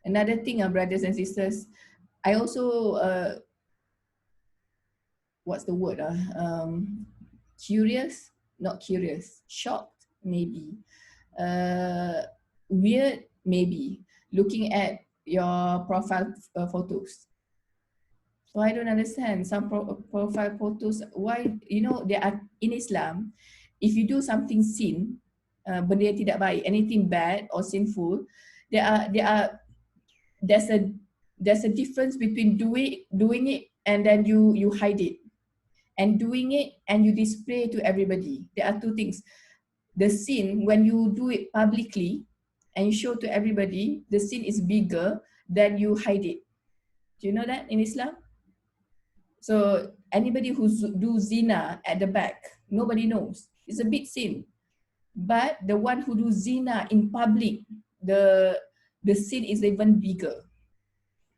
Another thing, brothers and sisters, I also, what's the word? Curious, not curious, shocked, maybe. Weird, maybe, looking at your profile photos. So I don't understand some profile photos. Why, they are in Islam, if you do something sin, benda yang tidak baik, anything bad or sinful, there's a difference between doing it and then you hide it, and doing it and you display to everybody. There are two things. The sin, when you do it publicly and you show to everybody, the sin is bigger than you hide it. Do you know that in Islam? So anybody who do zina at the back, nobody knows. It's a big sin. But the one who do zina in public, the sin is even bigger.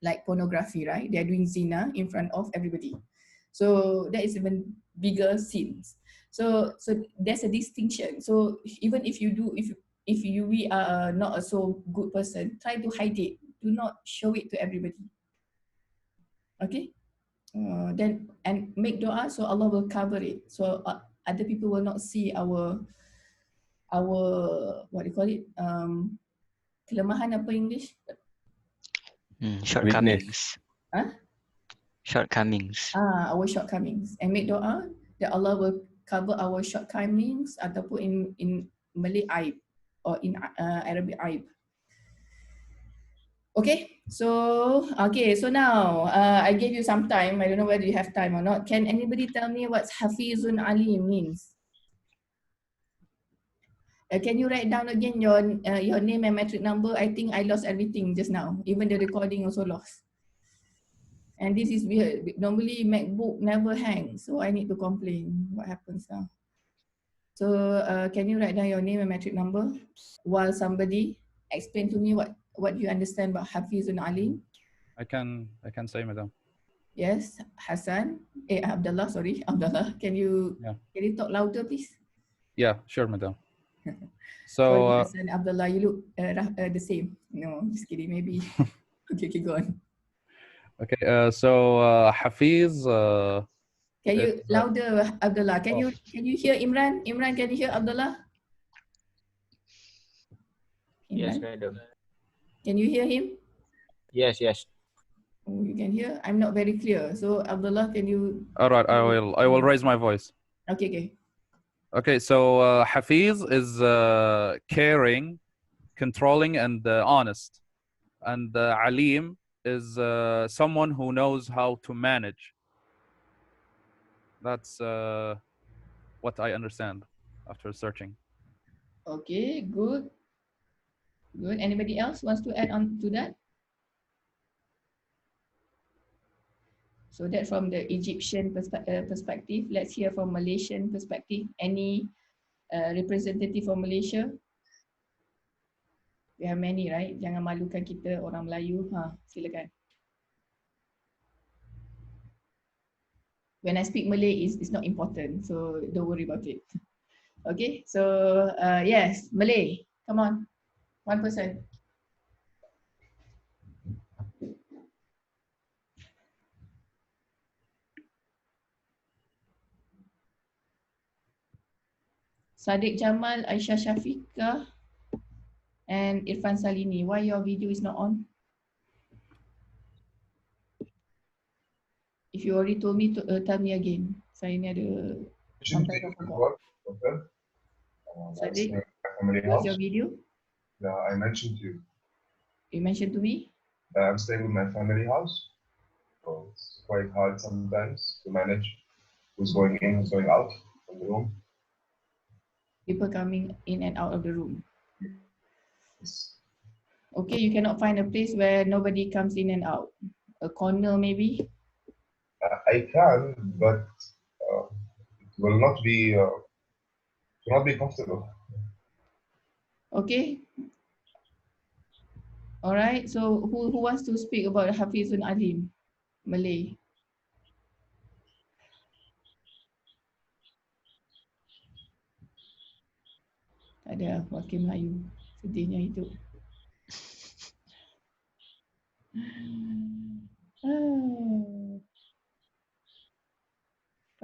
Like pornography, right? They're doing zina in front of everybody. So that is even bigger sins. So there's a distinction. So even if we are not a so good person, try to hide it. Do not show it to everybody. Okay? Then and make doa so Allah will cover it. So other people will not see our what do you call it? Kelemahan apa English? Shortcomings. Huh? Shortcomings. Our shortcomings, and make doa that Allah will cover our shortcomings ataupun in Malay aib or in Arabic aib. Okay, so now I gave you some time. I don't know whether you have time or not. Can anybody tell me what Hafizun Alim means? Can you write down again your name and metric number? I think I lost everything just now. Even the recording also lost. And this is weird. Normally MacBook never hangs, so I need to complain. What happens now? So can you write down your name and metric number while somebody explain to me what you understand about Hafizun Alim? I can say, madam. Yes, Hassan. Abdullah, sorry. Abdullah, can you talk louder, please? Yeah, sure, madam. So Hassan, Abdullah, you look the same. No, just kidding, maybe. Okay, go on. Okay, so Hafiz. Can you louder, Abdullah? Can you hear Imran? Imran, can you hear Abdullah? Yes, Imran? madam. Can you hear him? Yes. Oh, you can hear. I'm not very clear. So Abdullah, can you? All right, I will raise my voice. Okay. Okay, so Hafiz is caring, controlling, and honest, and Alim is someone who knows how to manage. That's what I understand after searching. Okay, good. Anybody else wants to add on to that? So that from the Egyptian perspective. Let's hear from Malaysian perspective. Any representative from Malaysia? We have many, right? Jangan malukan kita orang Melayu. Silakan. When I speak Malay, it's not important, so don't worry about it. Okay, so yes, Malay. Come on, one person. Sadiq Jamal, Aisyah Syafiqah, and Irfan Salini. Why your video is not on? If you already told me, tell me again. Saya ni ada sometimes I forgot. Sadiq, what's your video? Yeah, I mentioned to you. You mentioned to me? I'm staying with my family house, so it's quite hard sometimes to manage who's going in, who's going out from the room. People coming in and out of the room. Yes. Okay, you cannot find a place where nobody comes in and out. A corner maybe? I can, but it will not be comfortable. Okay. All right. So who wants to speak about Hafizun Alim, Malay? Tak ada wakil Melayu. Sedihnya itu.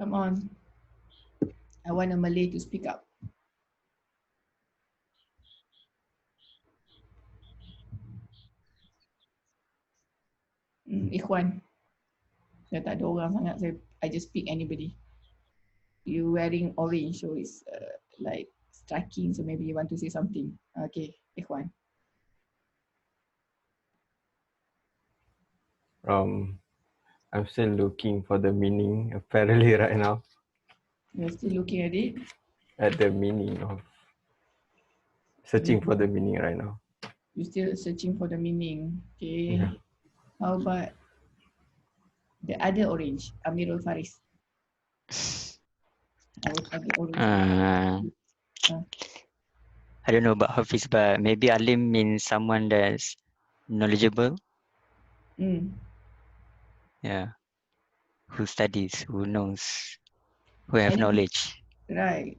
Come on. I want a Malay to speak up. Ikhwan. Dah tak ada orang sangat. I just pick anybody. You wearing orange, so it's like striking. So maybe you want to say something. Okay, Ikhwan. I'm still looking for the meaning apparently right now. You're still looking at it. At the meaning of searching for the meaning right now. You're still searching for the meaning. Okay. Yeah. How about the other orange, Amirul Faris? Our other orange. I don't know about Hafiz, but maybe alim means someone that's knowledgeable. Yeah. Who studies, who knows, who have And- knowledge. Right.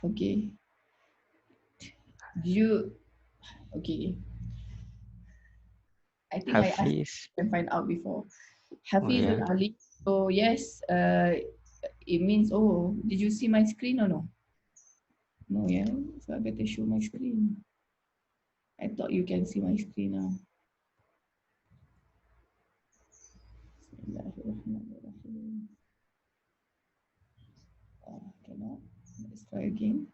Okay. Okay. I think I asked Hafiz. and find out before. Hafiz yeah. Ali. So yes, it means, oh, did you see my screen or no? No, yeah. So I better show my screen. I thought you can see my screen now. Bismillahirrahmanirrahim. Cannot. Let's try again.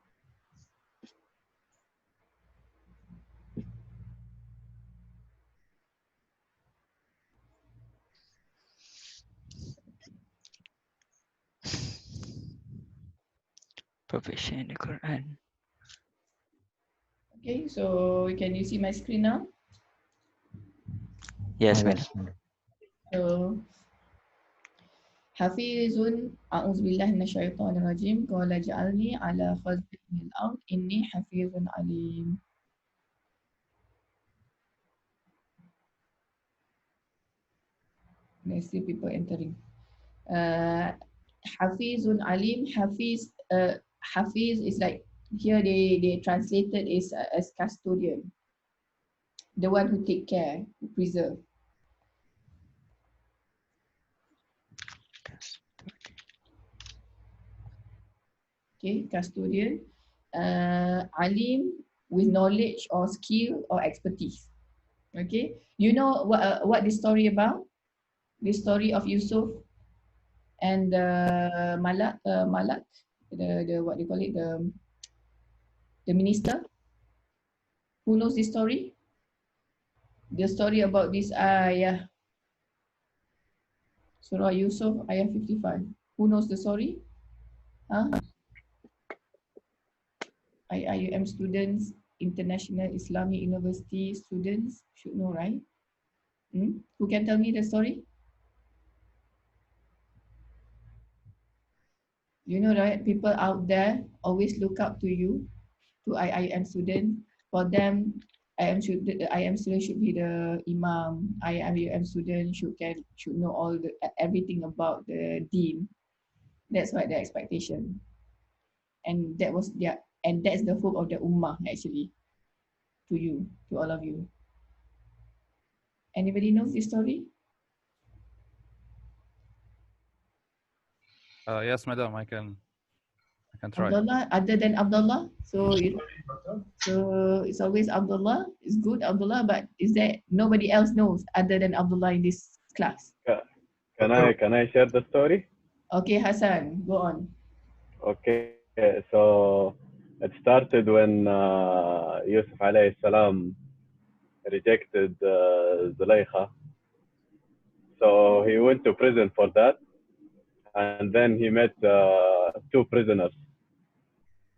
Profession in the Quran. Okay, so can you see my screen now? Yes, madam. So Hafizun a'udzubillahi minasyaitonir rajim qala ja'alni ala khazanil ard inni hafizun alim. I see people entering. Hafizun alim. Hafiz is like here they translated is as custodian, the one who take care, who preserve. Okay, custodian. Alim with knowledge or skill or expertise. Okay, you know what this story about? The story of Yusuf and Malak, the what they call it, the minister. Who knows this story? The story about this ayah. Surah Yusuf, ayah 55. Who knows the story? Huh? IUM students, International Islamic University students should know, right? Who can tell me the story? You know, right? People out there always look up to you, to IIM student. For them, IIM student should be the imam. IIM student should know everything about the deen. That's what their expectation, and that's the hope of the ummah actually. To you, to all of you. Anybody knows this story? Yes, madam, I can try. Abdullah, other than Abdullah, so it's always Abdullah. It's good, Abdullah, but is there nobody else knows other than Abdullah in this class? Can I share the story? Okay, Hassan, go on. Okay, so it started when Yusuf alayhi salam rejected Zulaykha. So he went to prison for that, and then he met two prisoners.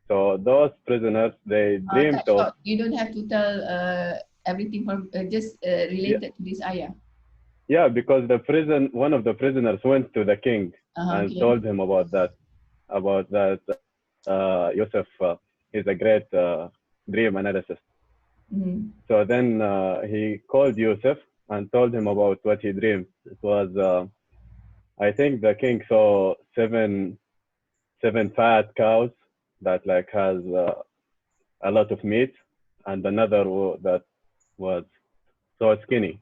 So those prisoners, they dreamed Cut of. short. You don't have to tell everything from just related to this ayah. Yeah, because one of the prisoners went to the king and Okay. told him about that. Yusuf is a great dream analysis. So then he called Yusuf and told him about what he dreamed. It was, I think the king saw seven fat cows that like has a lot of meat, and another that was so skinny.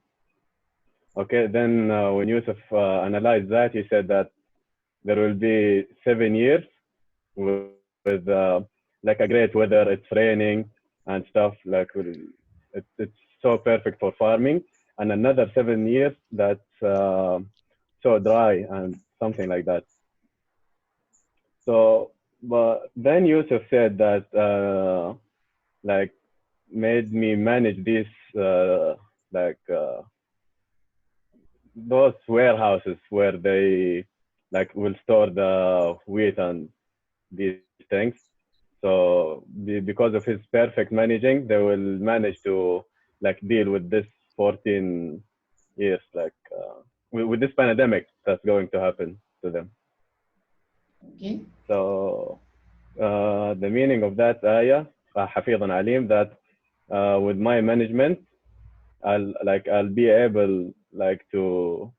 Okay, then when Yusuf analyzed that, he said that there will be 7 years with like a great weather. It's raining and stuff. Like it's so perfect for farming. And another 7 years that's so dry and something like that. So, but then Yusuf said that like made me manage this like those warehouses where they like will store the wheat and these things. So because of his perfect managing, they will manage to like deal with this 14 years, like with this pandemic that's going to happen to them. Okay. So the meaning of that ayah, حفيظ عليم, that with my management, I'll be able like to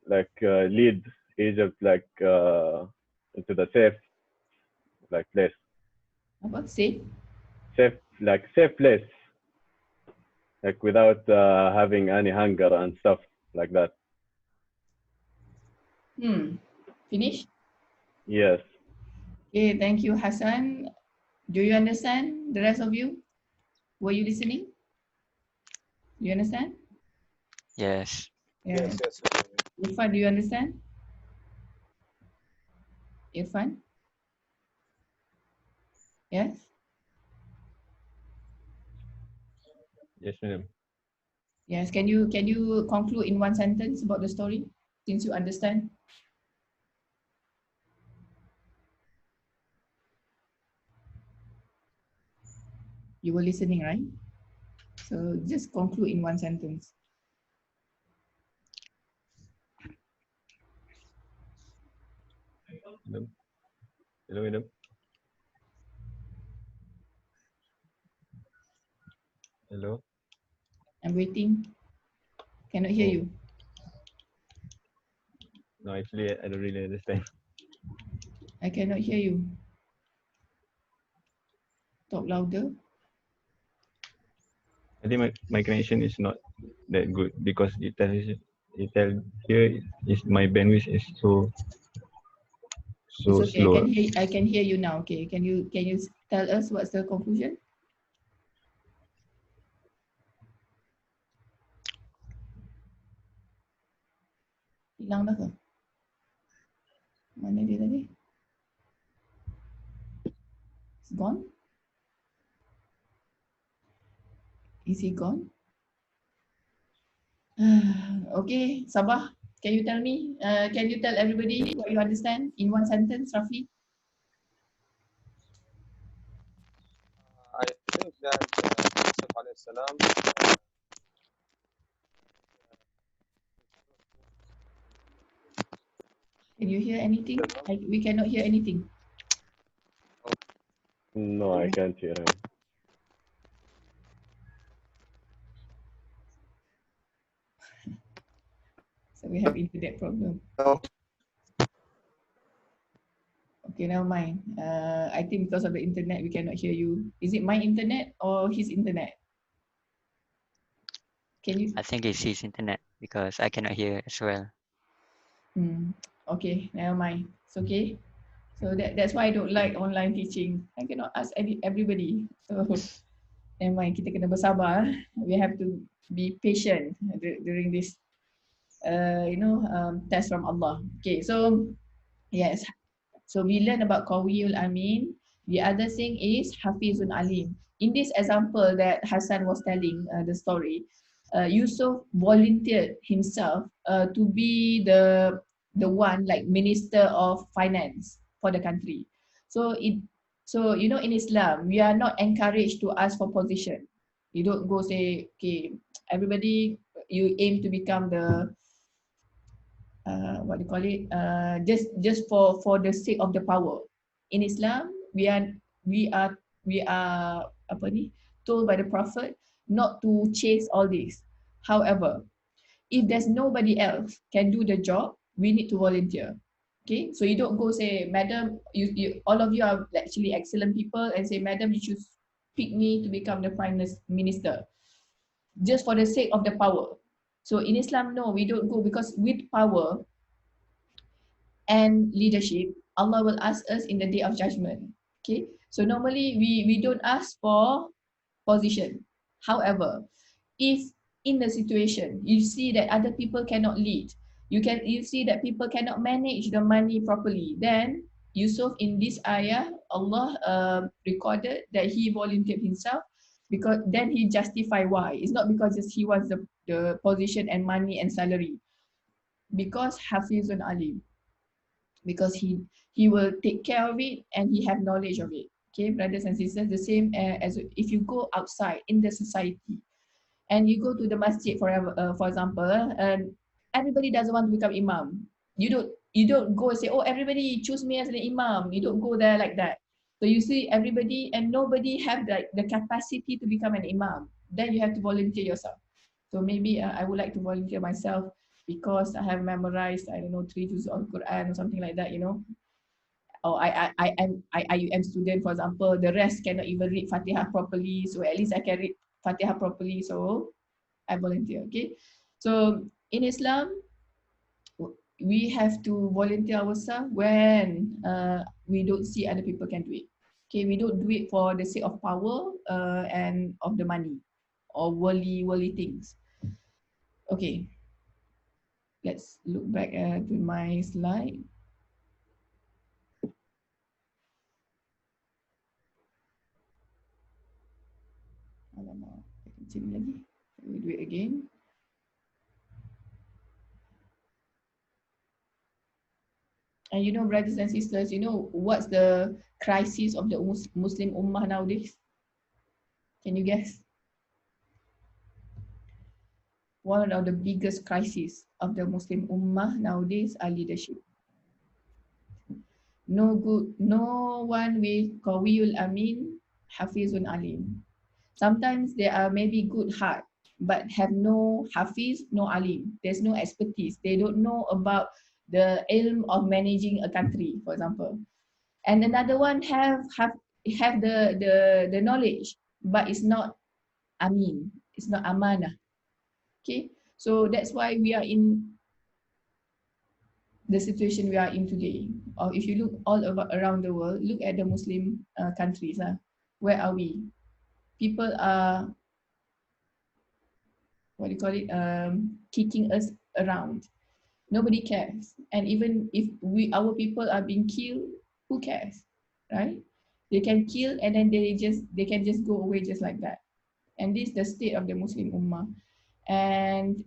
like lead Egypt like into the safe like place. About safe? Safe place, like without having any hunger and stuff like that. Finish? Yes. Okay, thank you, Hassan. Do you understand, the rest of you? Were you listening? You understand? Yes. Yeah. Yes. Irfan, do you understand? Irfan? Yes? Yes, madam. Yes. Can you conclude in one sentence about the story, since you understand? You were listening, right? So just conclude in one sentence. Madam. Hello, madam. Hello. I'm waiting. Cannot hear you. No, actually, I don't really understand. I cannot hear you. Talk louder. I think my connection is not that good because it tells here is my bandwidth is so It's okay. slow. I can hear you now. Okay. Can you tell us what's the conclusion? Hilang dah ke? Mana dia tadi? It's gone? Is he gone? Okay, Sabah, can you tell me? Can you tell everybody what you understand in one sentence, roughly? I think that Yusuf alayhi salam, Can you hear anything? We cannot hear anything. No, I can't hear him. So we have internet problem. no, Okay, never mind. I think because of the internet, we cannot hear you. Is it my internet or his internet? Can you? I think it's his internet because I cannot hear as well. Okay, never mind. It's okay. So that's why I don't like online teaching. I cannot ask everybody. So never mind, kita kena bersabar. We have to be patient during this, test from Allah. Okay, so yes. So we learn about Qawiyul Amin. The other thing is Hafizun Alim. In this example that Hassan was telling the story, Yusuf volunteered himself to be the one like Minister of Finance for the country. So in Islam, we are not encouraged to ask for position. You don't go say, okay, everybody, you aim to become the what do you call it? Just for the sake of the power. In Islam, we are told by the Prophet not to chase all this. However, if there's nobody else can do the job, we need to volunteer. Okay, so you don't go say, Madam, you all of you are actually excellent people, and say, Madam, you should pick me to become the Prime Minister, just for the sake of the power. So in Islam, no, we don't go, because with power, and leadership, Allah will ask us in the day of judgment. Okay, so normally we don't ask for position. However, if in the situation you see that other people cannot lead, you see that people cannot manage the money properly, then Yusuf in this ayah, Allah recorded that he volunteered himself, because then he justify why. It's not because he wants the position and money and salary, because Hafizun Alim, because he will take care of it and he have knowledge of it. Okay, brothers and sisters, the same as if you go outside in the society and you go to the masjid for example, and everybody doesn't want to become imam. You don't go and say, oh, everybody choose me as an imam. You don't go there like that. So you see everybody and nobody have the capacity to become an imam. Then you have to volunteer yourself. So maybe I would like to volunteer myself because I have memorized, I don't know, 3 juz of Quran or something like that, you know. Or I'm IUM student, for example, the rest cannot even read Fatihah properly. So at least I can read Fatihah properly. So I volunteer, okay. So in Islam, we have to volunteer ourselves when we don't see other people can do it. Okay, we don't do it for the sake of power and of the money or worldly things. Okay, let's look back to my slide. Alamak, I can sini lagi. Let me do it again. And you know, brothers and sisters, you know what's the crisis of the Muslim Ummah nowadays? Can you guess? One of the biggest crises of the Muslim Ummah nowadays are leadership. No one with Qawiyul Amin, Hafizun Alim. Sometimes they are maybe good heart, but have no Hafiz, no Alim. There's no expertise. They don't know about the ilm of managing a country, for example. And another one have the knowledge, but it's not Amin. It's not Amanah. Okay, so that's why we are in the situation we are in today. Or if you look all over around the world, look at the Muslim countries. Where are we? People are, what do you call it, kicking us around. Nobody cares. And even if our people are being killed, who cares, right? They can kill and then they can just go away just like that. And this is the state of the Muslim Ummah. And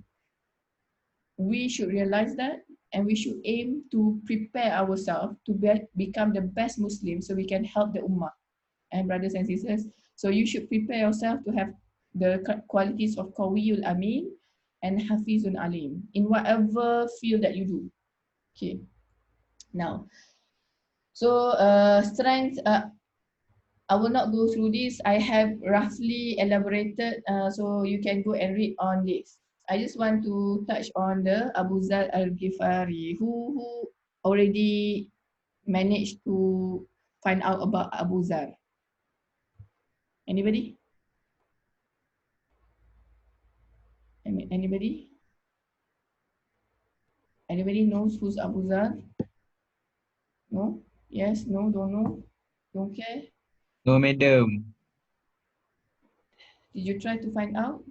we should realize that, and we should aim to prepare ourselves to become the best Muslims so we can help the Ummah. And brothers and sisters, so you should prepare yourself to have the qualities of Qawiyul Amin and Hafizun Alim in whatever field that you do. Okay. Now, so strength, I will not go through this. I have roughly elaborated, so you can go and read on this. I just want to touch on the Abu Zar al-Ghifari, who already managed to find out about Abu Zar. Anybody? Anybody? Anybody knows who's Abu Zar? No? Yes? No? Don't know? Don't care? No, madam. Did you try to find out?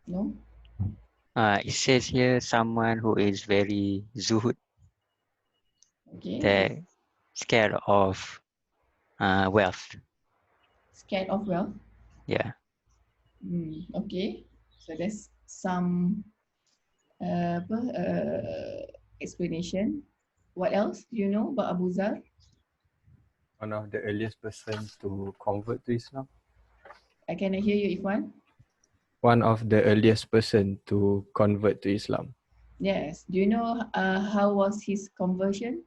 No? It says here someone who is very zuhud, Okay. that scared of wealth. Scared of wealth? Yeah. Okay. So there's some explanation. What else do you know about Abu Zar? One of the earliest person to convert to Islam. I cannot hear you, Ikhwan. One of the earliest person to convert to Islam. Yes. Do you know how was his conversion?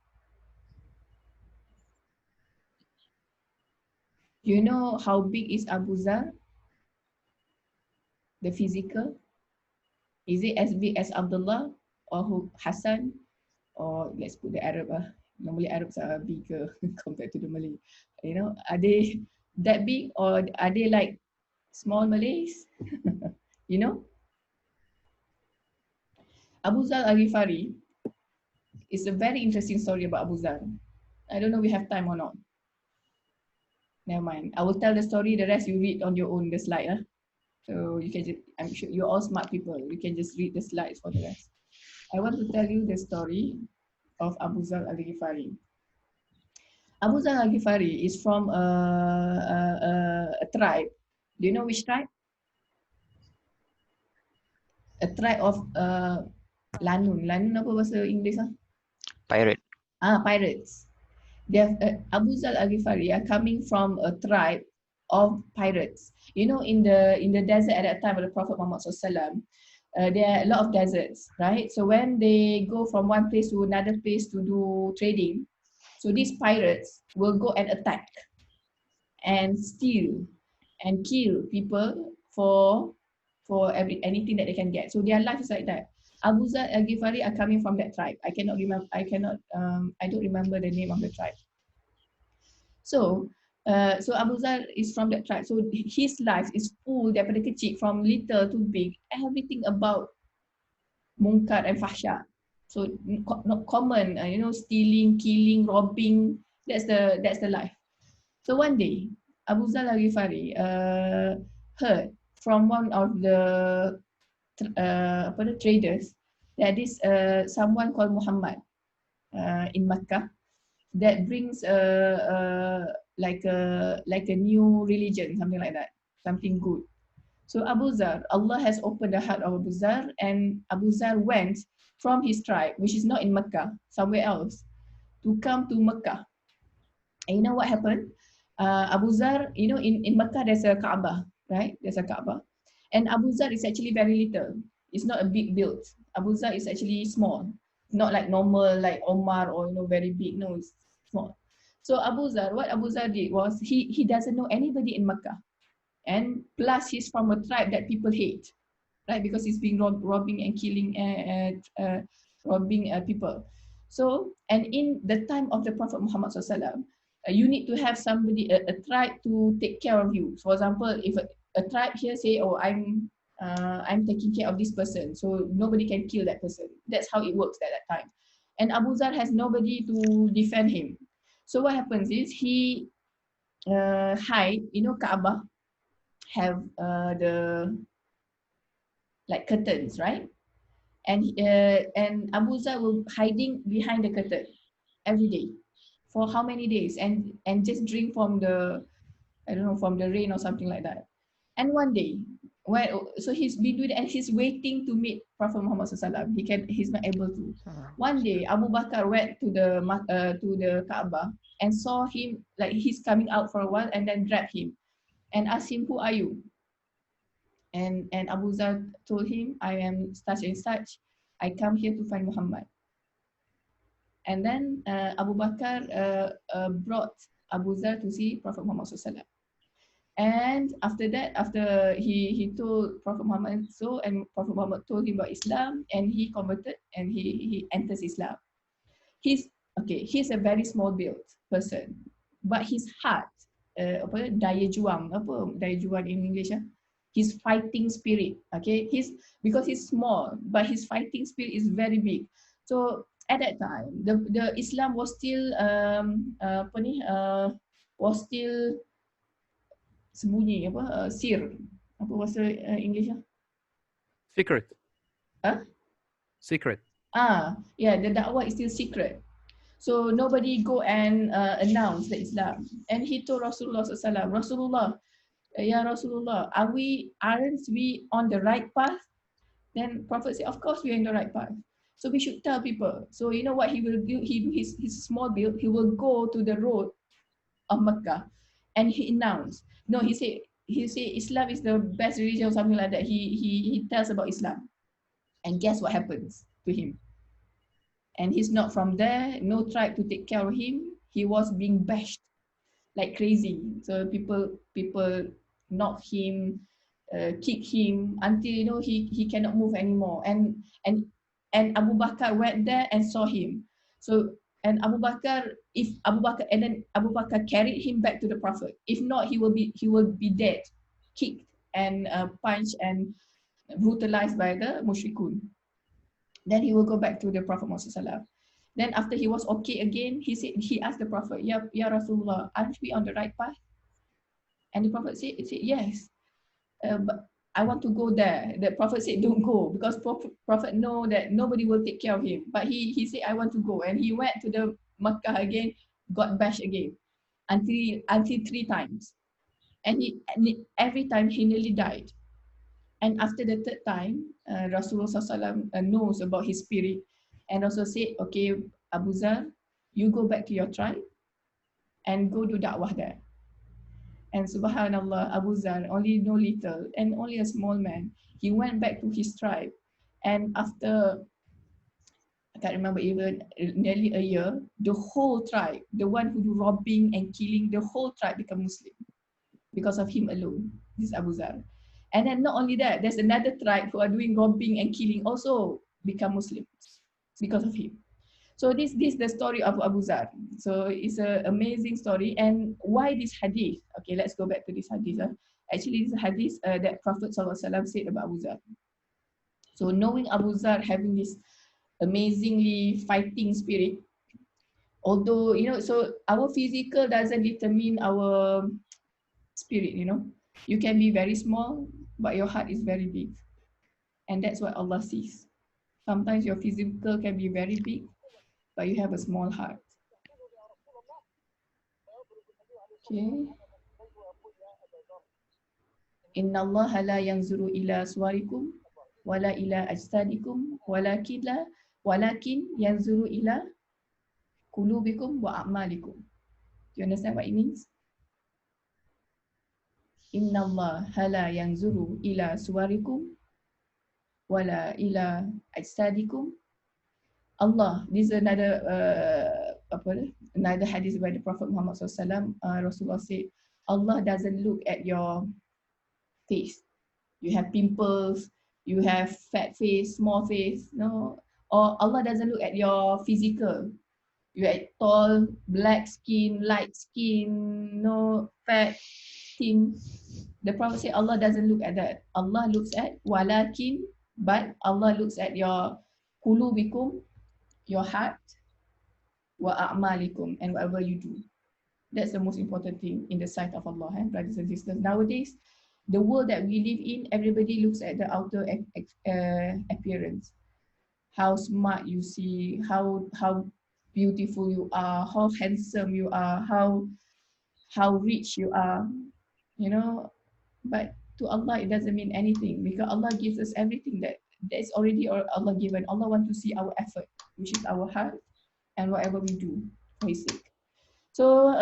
Do you know how big is Abu Zar? The physical? Is it as big as Abdullah or Hassan? Or let's put the Arab. Normally Arabs are bigger compared to the Malay. You know, are they that big, or are they like Small Malays. You know? Abu Zar Al-Ghifari is a very interesting story about Abu Zar. I don't know we have time or not. Never mind. I will tell the story, the rest you read on your own, the slide. So you can just, I'm sure you're all smart people. You can just read the slides for the rest. I want to tell you the story of Abu Zar Al-Ghifari. Abu Zar Al-Ghifari is from a tribe. Do you know which tribe? A tribe of Lanun. Lanun apa bahasa Inggeris? Pirate. Pirates. They have, Abu Zar Al-Ghifari are coming from a tribe of pirates. You know, in the desert at that time of the Prophet Muhammad SAW, there are a lot of deserts, right? So when they go from one place to another place to do trading, so these pirates will go and attack and steal and kill people for anything that they can get. So their life is like that. Abu Zar Al-Ghifari are coming from that tribe. I don't remember the name of the tribe. So Abu Zar is from that tribe. So his life is full daripada kecil, from little to big, everything about munkar and fahsya. So not common, stealing, killing, robbing. That's the life. So one day, Abu Zar Al-Ghifari heard from one of the traders that is someone called Muhammad in Makkah that brings like a new religion, something like that, something good. So Abu Zar, Allah has opened the heart of Abu Zar, and Abu Zar went from his tribe, which is not in Makkah, somewhere else, to come to Makkah. And you know what happened? Abu Zar, in Makkah there's a Kaabah, right? There's a Kaabah. And Abu Zar is actually very little. It's not a big build. Abu Zar is actually small. Not like normal, like Omar or very big. No, it's small. So what Abu Zar did was he doesn't know anybody in Makkah. And plus he's from a tribe that people hate, right? Because he's been robbing and killing robbing people. So, and in the time of the Prophet Muhammad SAW, you need to have somebody, a tribe to take care of you. For example, if a tribe here say, oh, I'm taking care of this person, so nobody can kill that person. That's how it works at that time. And Abu Zar has nobody to defend him. So what happens is he hide, Kaabah have the like curtains, right? And Abu Zar will hiding behind the curtain every day. For how many days? And just drink from the, from the rain or something like that. And one day, so he's been doing it, and he's waiting to meet Prophet Muhammad SAW. He's not able to. One day, Abu Bakar went to the Kaabah and saw him, like he's coming out for a while, and then grabbed him and asked him, who are you? And Abu Zar told him, I am such and such. I come here to find Muhammad. And then Abu Bakar brought Abu Zar to see Prophet Muhammad SAW. And after that, after he told Prophet Muhammad so, and Prophet Muhammad told him about Islam, and he converted and he enters Islam. He's a very small built person, but his heart, daya juang in English, his fighting spirit, okay, because he's small, but his fighting spirit is very big. So at that time, the Islam was still sembunyi, sir, apa bahasa English? Secret. Huh? Secret. Yeah, the da'wah is still secret. So nobody go and announce the Islam. And he told Rasulullah SAW, Rasulullah, Ya Rasulullah, aren't we on the right path? Then Prophet said, of course we are in the right path. So we should tell people. So you know what he will do? He do his small build. He will go to the road of Mecca and he announced. No, he said Islam is the best religion or something like that. He tells about Islam. And guess what happens to him? And he's not from there, no tribe to take care of him. He was being bashed like crazy. So people knock him, kick him until he cannot move anymore. And Abu Bakar went there and saw him. So and Abu Bakar carried him back to the Prophet. If not, he will be dead, kicked and punched and brutalized by the mushrikun. Then he will go back to the Prophet Muhammad. Then after he was okay again, he asked the Prophet, Ya Rasulullah, aren't we on the right path? And the Prophet said yes, but I want to go there. The Prophet said don't go, because Prophet know that nobody will take care of him. But he said I want to go, and he went to the Makkah again, got bashed again until 3 times, and every time he nearly died. And after the 3rd time, Rasulullah SAW knows about his spirit, and also said, okay, Abu Zar, you go back to your tribe and go do da'wah there. And subhanallah, Abu Zar, only know little and only a small man, he went back to his tribe, and after, I can't remember, even nearly a year, the whole tribe, the one who do robbing and killing, the whole tribe become Muslim because of him alone. This is Abu Zar. And then not only that, there's another tribe who are doing robbing and killing, also become Muslims because of him. So this is the story of Abu Zar. So it's an amazing story. And why this hadith? Okay, let's go back to this hadith. Actually, this hadith that Prophet ﷺ said about Abu Zar. So knowing Abu Zar having this amazingly fighting spirit, although, you know, so our physical doesn't determine our spirit, you know. You can be very small, but your heart is very big. And that's what Allah sees. Sometimes your physical can be very big, but you have a small heart. Okay. Inna Allah la yanzuru ila suwarikum wala ila ajsadikum walakin yanzuru ila qulubikum wa a'malikum. Do you understand what it means? Inna Allah la yanzuru ila suwarikum wala ila ajsadikum. Allah, this is another another hadith by the Prophet Muhammad SAW. Rasulullah said, Allah doesn't look at your face. You have pimples, you have fat face, small face, no. Or Allah doesn't look at your physical. You are tall, black skin, light skin, no, fat, thin. The Prophet said Allah doesn't look at that. Allah looks at walakin, but Allah looks at your qulubikum, your heart, wa a'malikum, and whatever you do. That's the most important thing in the sight of Allah, brothers and sisters. Nowadays, the world that we live in, everybody looks at the outer appearance. How smart you see, how beautiful you are, how handsome you are, how rich you are, you know. But to Allah, it doesn't mean anything, because Allah gives us everything that's already Allah given. Allah wants to see our effort, which is our heart, and whatever we do for His sake. So,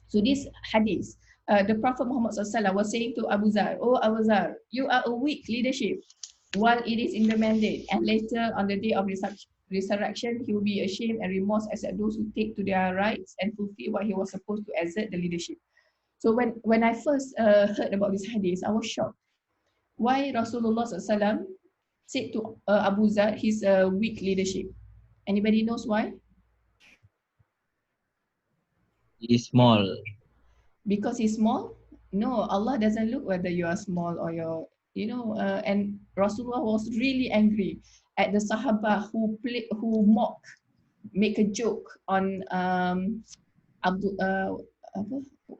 so this hadith, the Prophet Muhammad SAW was saying to Abu Zar, "Oh Abu Zar, you are a weak leadership while it is in the mandate, and later on the day of resurrection, he will be ashamed and remorse except those who take to their rights and fulfill what he was supposed to exert the leadership." So when I first heard about this hadith, I was shocked. Why Rasulullah SAW said to Abu Zar he's a weak leadership? Anybody knows why? He's small. Because he's small? No, Allah doesn't look whether you are small or you're, you know, and Rasulullah was really angry at the Sahaba who make a joke on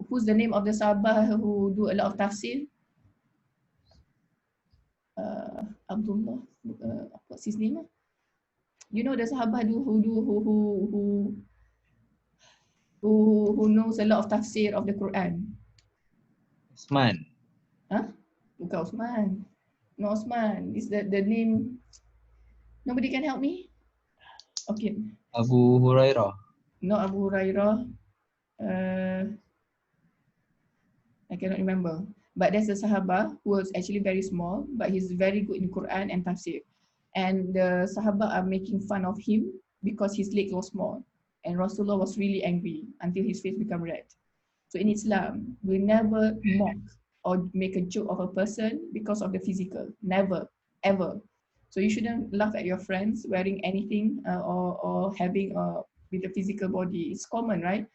who's the name of the Sahaba who do a lot of tafsir? Abdullah, what's his name? You know the Sahaba who knows a lot of tafsir of the Quran. Osman. Huh? Bukan Osman. No, Osman. Is the name? Nobody can help me? Okay. Abu Hurairah. Not Abu Hurairah. I cannot remember. But there's a Sahaba who was actually very small, but he's very good in Quran and tafsir. And the Sahaba are making fun of him because his legs were small. And Rasulullah was really angry until his face became red. So in Islam, we never mock or make a joke of a person because of the physical. Never, ever. So you shouldn't laugh at your friends wearing anything or having with a physical body. It's common, right?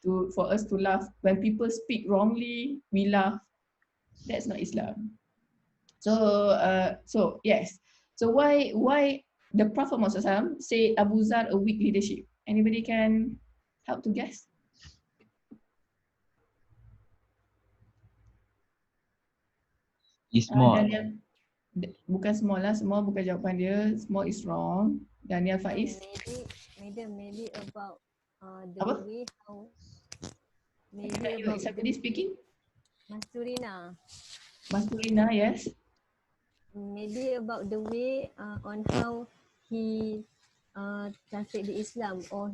For us to laugh. When people speak wrongly, we laugh. That's not Islam. So yes. So why the Prophet Muhammad say Abu Zar a weak leadership? Anybody can help to guess? He's small. Daniel, bukan small lah, small bukan jawapan dia. Small is wrong. Daniel Faiz. Maybe about the Apa? way how Somebody speaking? Masturina, yes. maybe about the way on how he translate the Islam, or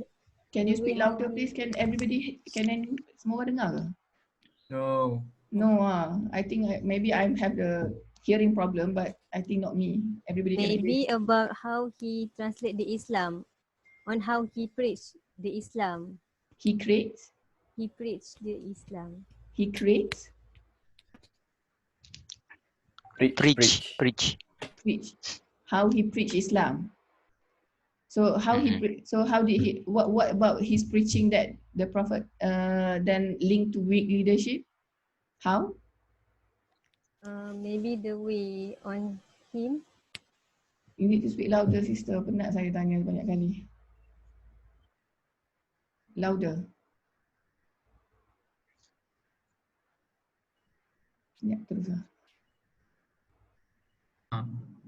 Can you the speak way how louder he- please? Can everybody, semua orang dengar ke? No. No, I think maybe I have the hearing problem, but I think not me. Everybody can hear. maybe about how he translate the Islam, on how he preach the Islam. He creates. He preached the Islam. He creates. Preach. Preach. How he preach Islam. So how so how did he? What about his preaching that the Prophet then linked to weak leadership? How? Maybe the way on him. You need to speak louder, sister. Penat saya tanya banyak kali. Louder. Ya, teruslah.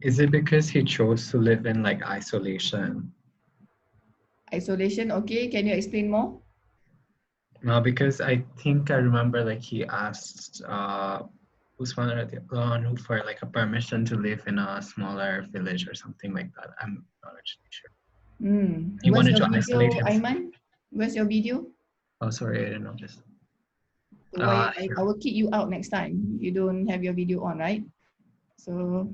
Is it because he chose to live in like isolation? Isolation, okay. Can you explain more? No, because I think I remember like he asked Usman radiallahu anhu for like a permission to live in a smaller village or something like that. I'm not actually sure. He Where's wanted your to video, isolate himself. Aiman? Where's your video? Oh, sorry, I didn't notice. Why I will kick you out next time. You don't have your video on, right? So,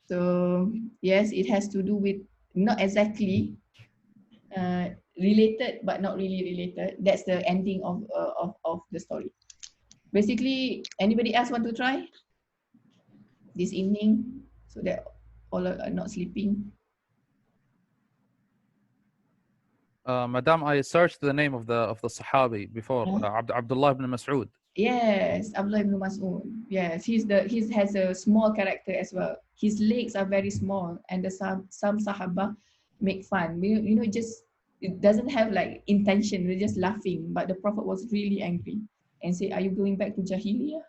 so yes, it has to do with not exactly related, but not really related. That's the ending of the story. Basically, anybody else want to try this evening so that all are not sleeping? Madam, I searched the name of the Sahabi before, Abdullah ibn Mas'ud. Yes, Abdullah ibn Mas'ud. Yes, he has a small character as well. His legs are very small, and some Sahaba make fun. You know, just it doesn't have like intention. We're just laughing. But the Prophet was really angry and say, "Are you going back to Jahiliyyah?"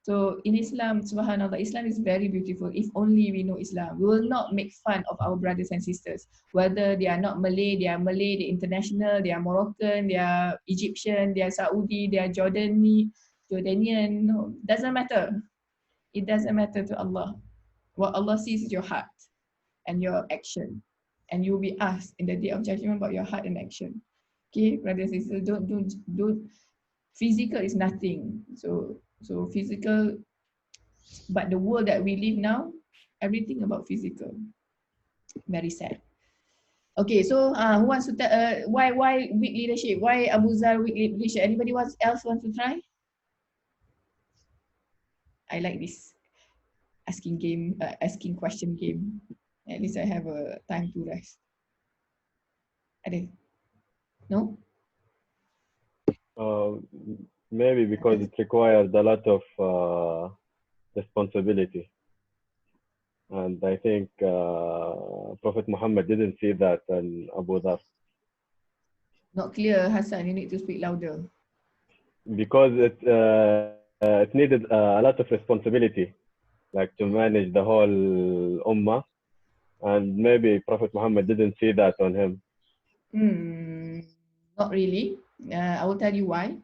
So in Islam, subhanAllah, Islam is very beautiful. If only we know Islam, we will not make fun of our brothers and sisters. Whether they are not Malay, they're international, they are Moroccan, they are Egyptian, they are Saudi, they are Jordanian. No, doesn't matter. It doesn't matter to Allah. What Allah sees is your heart and your action. And you will be asked in the day of judgment about your heart and action. Okay, brothers and sisters, don't. Physical is nothing. So physical, but the world that we live now, everything about physical. Very sad. Okay, so who wants to tell why weak leadership? Why Abu Zar weak leadership? Anybody else want to try? I like this asking question game. At least I have a time to rest. Ada? No? Maybe because it requires a lot of responsibility. And I think Prophet Muhammad didn't see that in Abu Dhar. Not clear, Hassan. You need to speak louder. Because it needed a lot of responsibility, like to manage the whole ummah. And maybe Prophet Muhammad didn't see that on him. Not really. I will tell you why.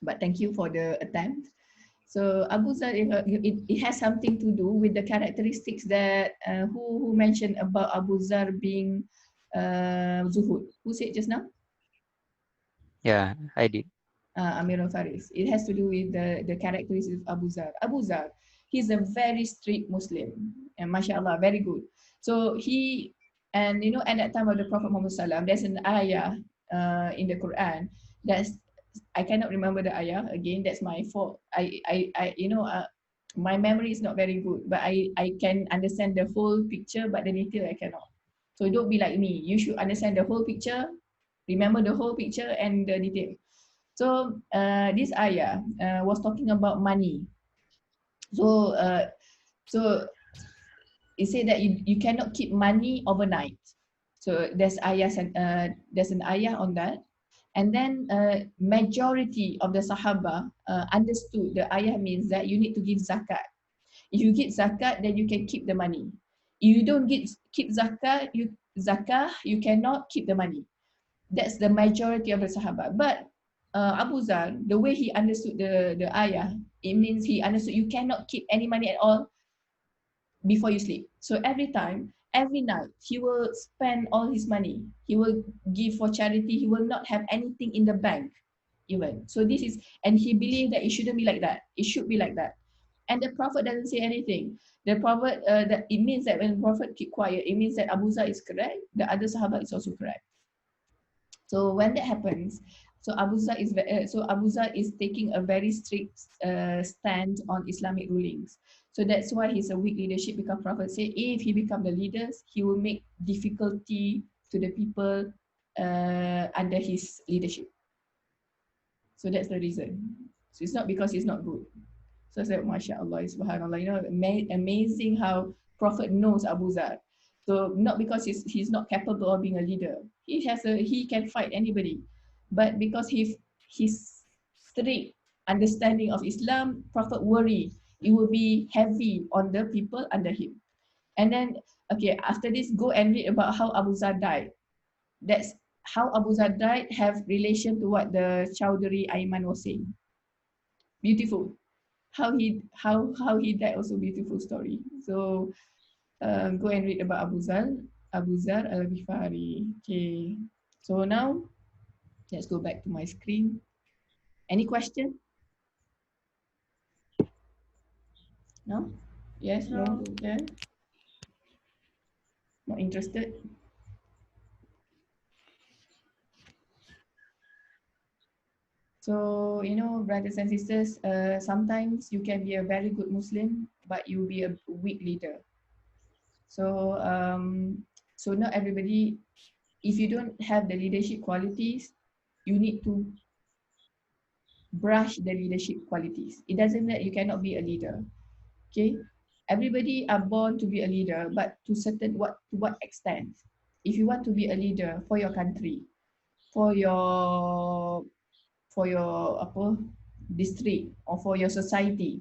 But thank you for the attempt. So Abu Zar, it has something to do with the characteristics that who mentioned about Abu Zar being zuhud. Who said just now? Yeah, I did. Amir Faris. It has to do with the characteristics of Abu Zar. Abu Zar, he's a very strict Muslim, and mashallah, very good. So he, and you know, at that time of the Prophet Muhammad Sallam, there's an ayah in the Quran that's, I cannot remember the ayah again. That's my fault. My memory is not very good, but I can understand the whole picture, but the detail I cannot. So don't be like me. You should understand the whole picture, Remember the whole picture and the detail. So this ayah was talking about money. So so it said that you cannot keep money overnight. So there's an ayah on that. And then majority of the Sahaba understood the ayah means that you need to give zakat. If you give zakat, then you can keep the money. If you don't keep zakat, you cannot keep the money. That's the majority of the Sahaba. But Abu Zar, the way he understood the ayah, it means he understood you cannot keep any money at all before you sleep. So every night, he will spend all his money. He will give for charity. He will not have anything in the bank even. So this is, and he believed that it shouldn't be like that. It should be like that. And the Prophet doesn't say anything. The Prophet, that it means that when the Prophet keep quiet, it means that Abu Zar is correct. The other Sahabat is also correct. So when that happens, Abu Zar is taking a very strict stand on Islamic rulings. So that's why he's a weak leadership, because Prophet said if he become the leaders, he will make difficulty to the people under his leadership. So that's the reason. So it's not because he's not good. So I said, MashaAllah, subhanallah, you know, amazing how Prophet knows Abu Zar. So not because he's not capable of being a leader. He can fight anybody. But because his strict understanding of Islam, Prophet worry it will be heavy on the people under him. And then, okay, after this, go and read about how Abu Zar died. That's how Abu Zar died have relation to what the Chowdhury Ayman was saying. Beautiful. How he died, also beautiful story. So go and read about Abu Zar al-Ghifari. Okay. So now let's go back to my screen. Any question? No? Yes, no? Yeah. Not interested? So, you know, brothers and sisters, sometimes you can be a very good Muslim, but you'll be a weak leader. So, so not everybody, if you don't have the leadership qualities, you need to brush the leadership qualities. It doesn't mean that you cannot be a leader. Okay? Everybody are born to be a leader, but to what extent? If you want to be a leader for your country, for your district or for your society,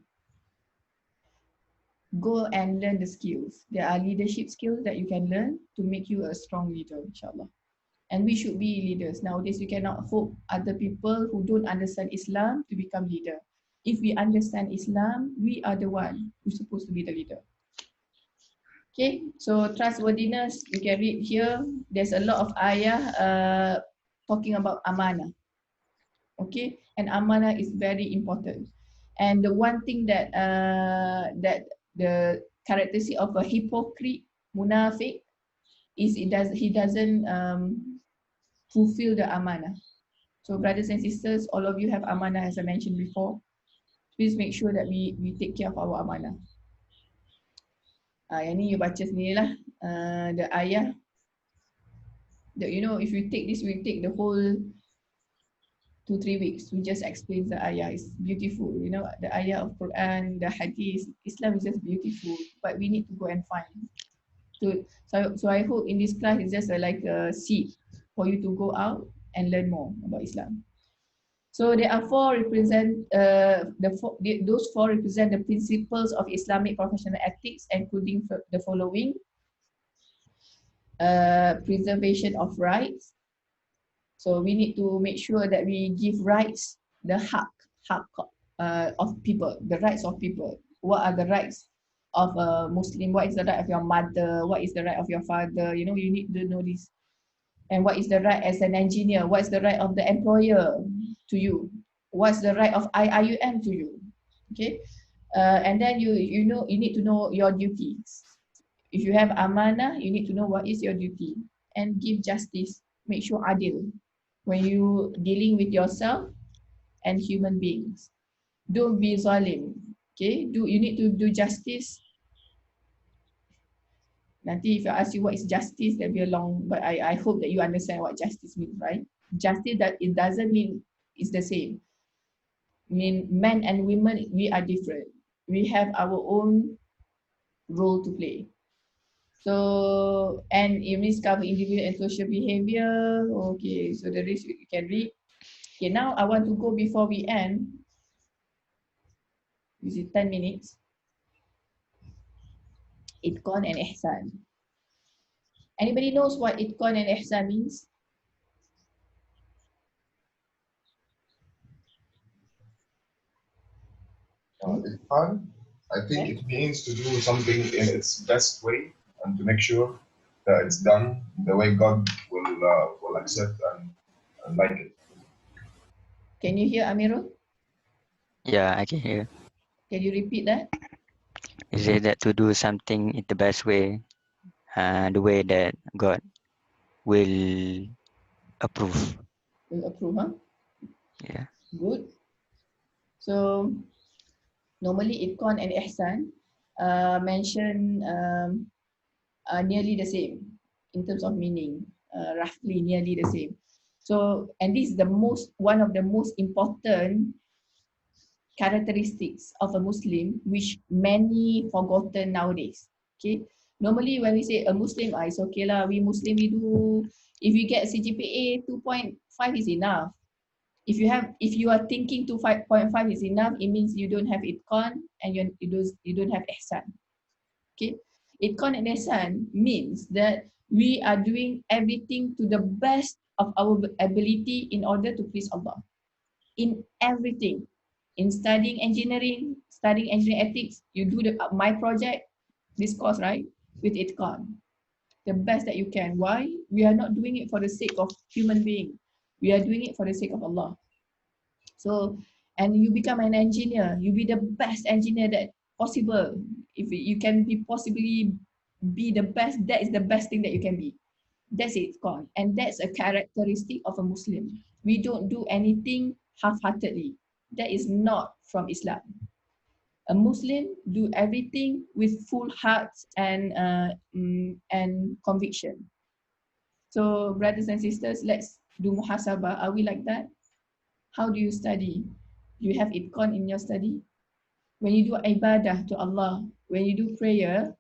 go and learn the skills. There are leadership skills that you can learn to make you a strong leader, inshallah. And we should be leaders. Nowadays, we cannot hope other people who don't understand Islam to become leader. If we understand Islam, we are the one who's supposed to be the leader. Okay, so trustworthiness, you can read here. There's a lot of ayah talking about amanah. Okay, and amanah is very important. And the one thing that that the characteristic of a hypocrite, munafiq, is he doesn't fulfill the amanah. So brothers and sisters, all of you have amanah as I mentioned before. Please make sure that we take care of our amanah. Yang ni you baca sendirilah, the ayah. You know, if you take this, we take the whole 2-3 weeks. We just explain the ayah. It's beautiful. You know, the ayah of Quran, the hadith, Islam is just beautiful. But we need to go and find. So I hope in this class it's just like a seed for you to go out and learn more about Islam. So there are those four represent the principles of Islamic professional ethics, including the following: preservation of rights. So we need to make sure that we give rights, the hak of people, the rights of people. What are the rights of a Muslim? What is the right of your mother? What is the right of your father? You know, you need to know this. And what is the right as an engineer? What is the right of the employer to you? What's the right of IUM to you? Okay, and then you need to know your duties. If you have amanah, you need to know what is your duty and give justice. Make sure adil when you dealing with yourself and human beings. Don't be zalim. Okay, you need to do justice. Nanti if I ask you what is justice, there'll be a long, but I hope that you understand what justice means, right? Justice, that it doesn't mean it's the same. I mean, men and women, we are different. We have our own role to play. So, and it means cover individual and social behavior. Okay, so the rest you can read. Okay, now I want to go before we end. This is 10 minutes. Itqan and ihsan. Anybody knows what itqan and ihsan means? Itqan, I think it means to do something in its best way and to make sure that it's done the way God will accept and like it. Can you hear Amirul? Yeah, I can hear. Can you repeat that? Is it that to do something in the best way, the way that God will approve? Will approve, huh? Yeah. Good. So normally itqan and ihsan mention nearly the same in terms of meaning, roughly nearly the same. So, and this is one of the most important characteristics of a Muslim, which many forgotten nowadays. Okay, normally when we say a Muslim, it's okay lah. We Muslim, we do. If you get CGPA 2.5 is enough. If you are thinking 2.5 is enough, it means you don't have itqan and you don't have ihsan. Okay, itqan and ihsan means that we are doing everything to the best of our ability in order to please Allah. In everything, in studying engineering ethics, you do my project, this course, right, with itqan, the best that you can. Why? We are not doing it for the sake of human being. We are doing it for the sake of Allah. So, and you become an engineer, you be the best engineer that possible. If you can possibly be the best, that is the best thing that you can be. That's it, gone. And that's a characteristic of a Muslim. We don't do anything half-heartedly. That is not from Islam. A Muslim do everything with full heart and conviction. So, brothers and sisters, let's do muhasabah. Are we like that? How do you study? Do you have itqan in your study? When you do ibadah to Allah, when you do prayer,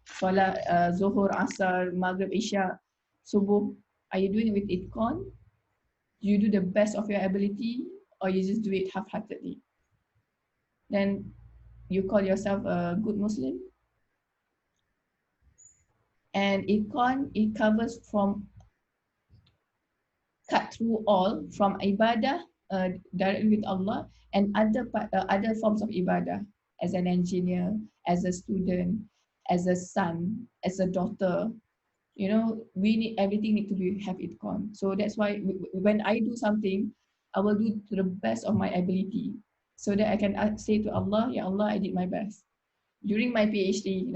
salat, zuhur, asar, maghrib, isya, subuh, are you doing it with itqan? Do you do the best of your ability, or you just do it half-heartedly? Then you call yourself a good Muslim? And itqan, it covers from cut through all from ibadah directly with Allah and other forms of ibadah, as an engineer, as a student, as a son, as a daughter. You know, everything need to have itqan. So that's why when I do something, I will do to the best of my ability, so that I can say to Allah, Ya Allah, I did my best. During my PhD,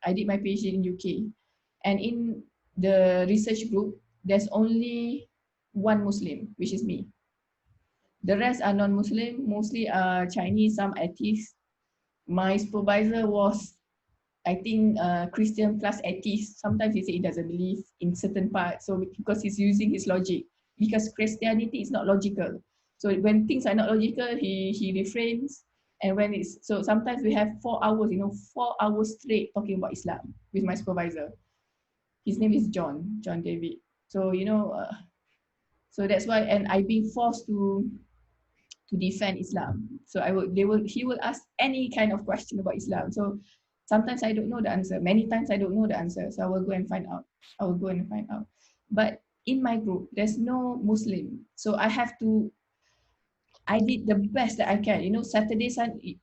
I did my PhD in UK, and in the research group, there's only one Muslim, which is me. The rest are non-Muslim, mostly Chinese, some atheists. My supervisor was, I think, Christian plus atheist. Sometimes he say he doesn't believe in certain parts, so because he's using his logic. Because Christianity is not logical. So when things are not logical, he refrains. And when so sometimes we have 4 hours, 4 hours straight talking about Islam with my supervisor. His name is John David. So so that's why, and I've been forced to defend Islam. So he will ask any kind of question about Islam. So sometimes I don't know the answer. Many times I don't know the answer. So I will go and find out. But in my group, there's no Muslim. So I did the best that I can. Saturday, Sunday,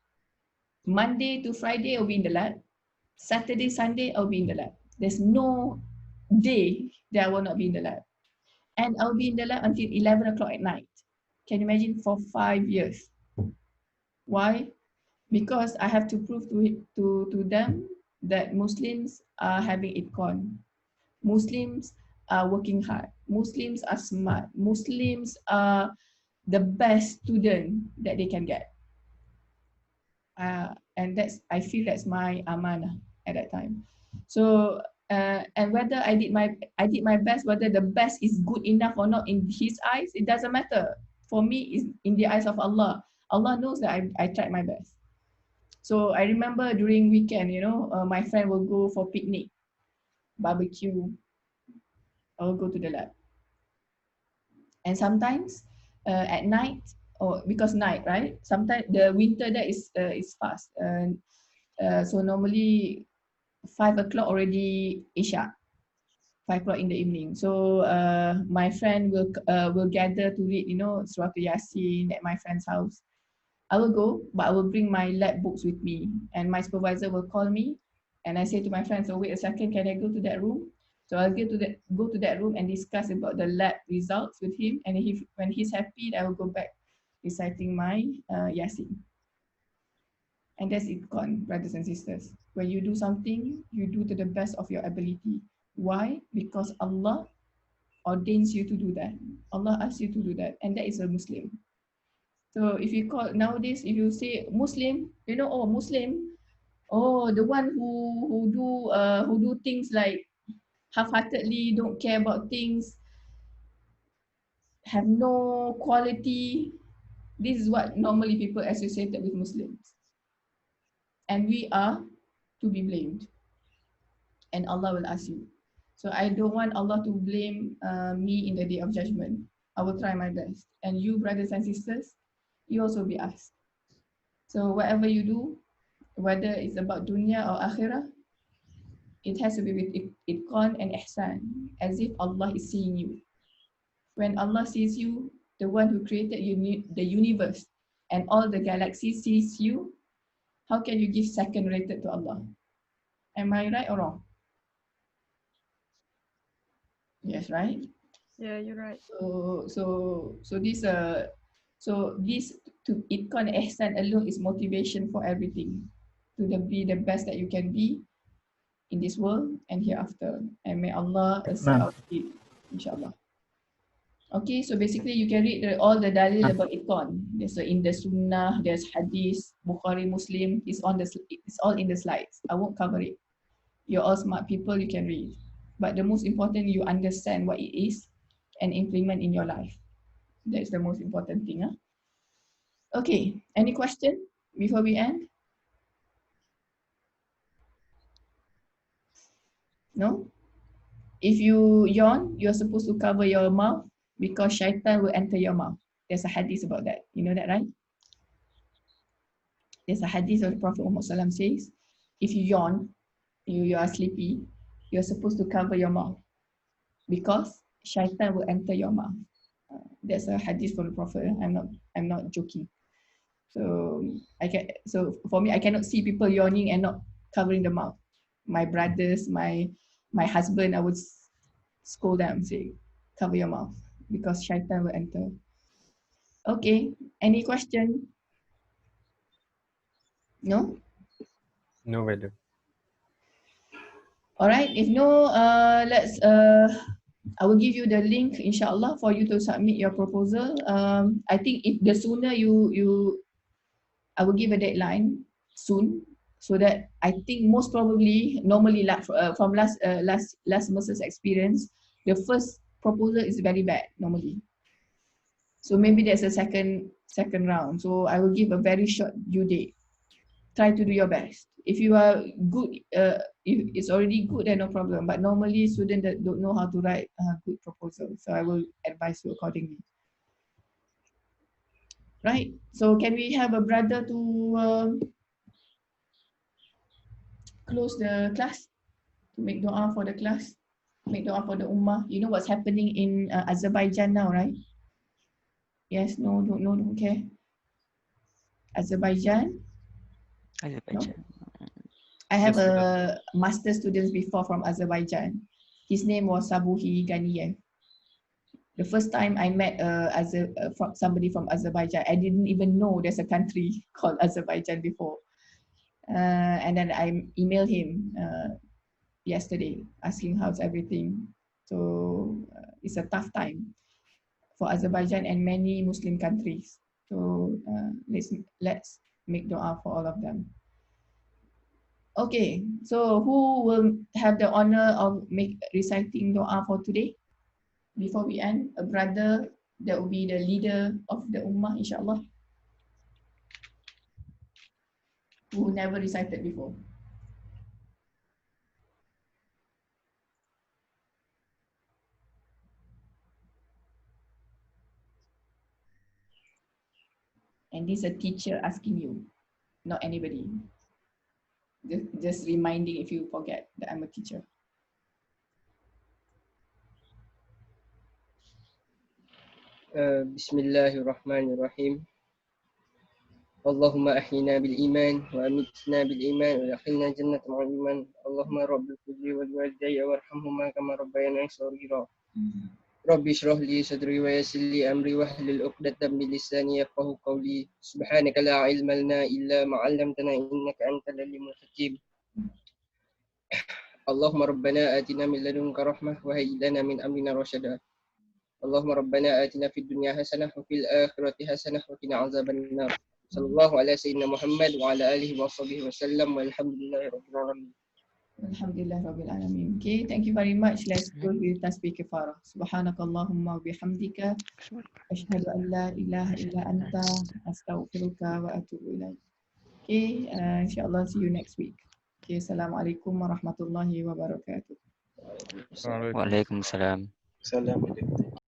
Monday to Friday, I'll be in the lab. Saturday, Sunday, I'll be in the lab. There's no day that I will not be in the lab. And I'll be in the lab until 11 o'clock at night. Can you imagine, for 5 years? Why? Because I have to prove to them that Muslims are having itqan. Muslims are working hard. Muslims are smart. Muslims are the best student that they can get. And I feel that's my amanah at that time. So and whether I did my best, whether the best is good enough or not in his eyes, it doesn't matter. For me, it's in the eyes of Allah. Allah knows that I tried my best. So I remember during weekend, my friend will go for picnic, barbecue. I will go to the lab. And sometimes at night, or because night, right? Sometimes the winter there is fast. So normally 5 o'clock already Isha, 5 o'clock in the evening. So my friend will gather to read, Surah Yasin at my friend's house. I will go, but I will bring my lab books with me, and my supervisor will call me, and I say to my friend, so wait a second, can I go to that room? So I'll go to that room and discuss about the lab results with him, and when he's happy, I will go back reciting my Yasin. And that's Itqan, brothers and sisters. When you do something, you do to the best of your ability. Why? Because Allah ordains you to do that. Allah asks you to do that, and that is a Muslim. So if you call nowadays, if you say Muslim, Muslim, the one who do things like half-heartedly, don't care about things, have no quality. This is what normally people associated with Muslims. And we are to be blamed. And Allah will ask you. So I don't want Allah to blame me in the day of judgment. I will try my best. And you, brothers and sisters, you also be asked. So whatever you do, whether it's about dunya or akhirah, it has to be with itqan and ihsan, as if Allah is seeing you. When Allah sees you, the one who created the universe and all the galaxies sees you, how can you give second rated to Allah? Am I right or wrong? Yes, right? Yeah, you're right. So this to itqan and ihsan alone is motivation for everything, to be the best that you can be in this world and hereafter. And may Allah accept our deed, inshallah. Okay, so basically you can read all the dalil about itqan. There's in the Sunnah, there's Hadith, Bukhari, Muslim. It's all in the slides. I won't cover it. You're all smart people, you can read. But the most important, you understand what it is and implement in your life. That's the most important thing. Huh? Okay, any question before we end? No? If you yawn, you're supposed to cover your mouth because shaitan will enter your mouth. There's a hadith about that. You know that, right? There's a hadith of the Prophet Muhammad SAW says, if you yawn, you are sleepy, you're supposed to cover your mouth because shaitan will enter your mouth. That's a hadith from the Prophet. I'm not joking. So for me, I cannot see people yawning and not covering the mouth. My brothers, my husband, I would scold them, say, cover your mouth because shaitan will enter. Okay, any question? No? No, madam. All right, if no, I will give you the link, inshallah, for you to submit your proposal. I think if the sooner I will give a deadline soon, so that I think most probably, normally from last semster's experience, the first proposal is very bad normally. So maybe there's a second round. So I will give a very short due date. Try to do your best. If you are good, if it's already good, then no problem. But normally students that don't know how to write a good proposal. So I will advise you accordingly. Right. So can we have a brother to close the class? To make dua for the class? Make dua for the ummah. You know what's happening in Azerbaijan now, right? Yes, no, okay. Azerbaijan. No? I have a master student before from Azerbaijan. His name was Sabuhi Ganiyev. The first time I met somebody from Azerbaijan, I didn't even know there's a country called Azerbaijan before. And then I emailed him yesterday asking how's everything. So it's a tough time for Azerbaijan and many Muslim countries. So let's make dua for all of them. Okay, so who will have the honor of reciting doa for today? Before we end, a brother that will be the leader of the ummah, inshallah, who never recited before. And this is a teacher asking you, not anybody. Just reminding if you forget that I'm a teacher. بسم الله الرحمن الرحيم اللهم أحينا بالإيمان وأمتنا بالإيمان وأدخلنا جنة مع الإيمان اللهم رب اغفر لي ولوالدي وارحمهما كما ربياني صغيرا رب اشرح لي صدري ويسر لي أمري واحلل عقدة من لساني يفقهوا قولي سبحانك لا علم لنا إلا ما علمتنا إنك أنت العليم الحكيم اللهم ربنا آتنا من لدنك رحمة وهيئ لنا من أمرنا رشدا اللهم ربنا آتنا في الدنيا حسنة وفي الآخرة حسنة وقنا عذاب النار صلى الله على سيدنا محمد وعلى آله وصحبه وسلم والحمد لله رب العالمين. Alhamdulillah Rabbil Alamin. Okay, thank you very much. Let's go with tasbih kafarah. Subhanakallahumma wa bihamdika asyhadu an la ilaha illa anta astaghfiruka wa atubu ilaik. Okay, insyaAllah see you next week. Okay, Assalamualaikum warahmatullahi wabarakatuh. Waalaikumsalam. Assalamualaikum.